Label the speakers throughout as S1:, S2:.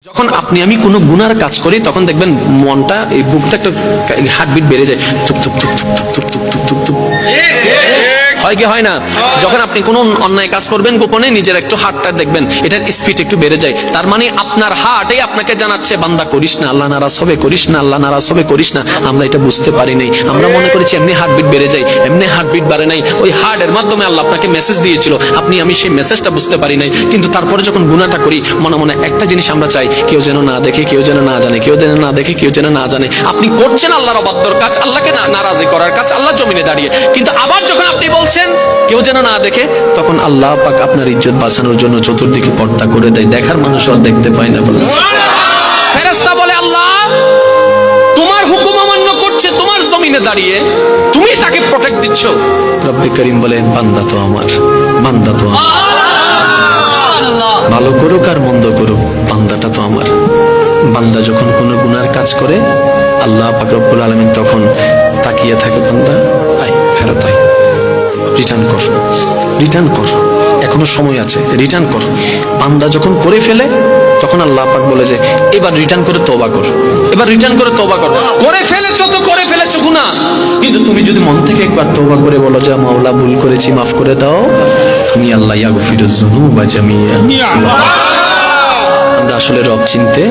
S1: যখন আপনি আমি কোনো গুনার কাজ করি তখন দেখবেন মনটা এই বুকটা একটা হার্টবিট বেড়ে যায়, তুপ তুপ তুপ তুপ তুপ তুপ তুপ তুপ তুপ তুপ। হয় কি হয় না? যখন আপনি কোনো অন্যায় কাজ করবেন গোপনে নিজের একটু হার্টটা দেখবেন এটার স্পিড একটু বেড়ে যায়। তার মানে আপনার হার্টই আপনাকে জানাচ্ছে বান্দা করিস না, আল্লাহ নারাজ হবে, করিস না, আল্লাহ নারাজ হবে, করিস না। আমরা এটা বুঝতে পারি নাই, আমরা মনে করেছি এমনি হার্টবিট বেড়ে যায়, এমনি হার্টবিট বাড়ে নাই। ওই হার্টের মাধ্যমে আল্লাহ আপনাকে মেসেজ দিয়েছিল, আপনি আমি সেই মেসেজটা বুঝতে পারি নাই। কিন্তু তারপরে যখন গুনাহটা করি মনে মনে একটা জিনিস আমরা চাই, কেউ যেন না দেখে, কেউ যেন না জানে, কেউ যেন না দেখে, কেউ যেন না জানে। আপনি করছেন আল্লাহর অবাধ্যর কাজ, আল্লাহকে নারাজি করার কাজ, আল্লাহ জমিনে দাঁড়িয়ে। কিন্তু আবার যখন আপনি বলছেন কেউ যেন না দেখে, তখন আল্লাহ পাক আপনার ইজ্জত বাঁচানোর জন্য চতুর্দিকে পর্দা করে দেয়, দেখার মানুষ আর দেখতে পায় না। বলে ফেরেশতা বলে আল্লাহ তোমার হুকুম অমান্য করছে তোমার জমিনে দাঁড়িয়ে, তুমি তাকে প্রটেক্ট দিচ্ছ। রব্বে করিম বলেন বান্দা তো আমার, বান্দা তো আমার, ভালো করুক আর মন্দ করুক বান্দাটা তো আমার। বান্দা যখন কোনো গুনার কাজ করে আল্লাহ পাক রব্বুল আলামিন তখন তাকিয়ে থাকে, বান্দা আয় ফেরত আয়, রিটার্ন কর, রিটার্ন কর, এখনো সময় আছে, রিটার্ন কর। বান্দা যখন করে ফেলে তখন আল্লাহ পাক বলে যে এবার রিটার্ন করে তওবা কর, এবার রিটার্ন করে তওবা কর। করে ফেলেছো তো করে ফেলেছো গুনাহ, কিন্তু তুমি যদি মন থেকে একবার তওবা করে বলো যে মাওলা ভুল করেছি মাফ করে দাও, তুমি আল্লাহ ইয়াগফিরুজ যুনুবা জামিয়া। আমরা আসলে রব চিনতে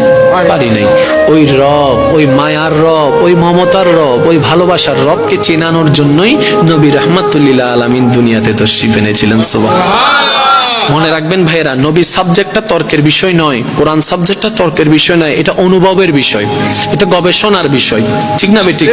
S1: পারি নাই। ওই রব, ওই মায়ার রব, ওই মমতার রব, ওই ভালোবাসার রবকে চেনানোর জন্যই নবী রাহমাতুল লিল আলামিন দুনিয়াতে তাশরীফ এনেছিলেন। সুবহানাল্লাহ। মনে রাখবেন ভাইয়েরা, নবী সাবজেক্টটা তর্কের বিষয় নয়, কোরআন সাবজেক্টটা তর্কের বিষয় নয়, এটা অনুভবের বিষয়, এটা গবেষণার বিষয়, ঠিক না বেঠিক?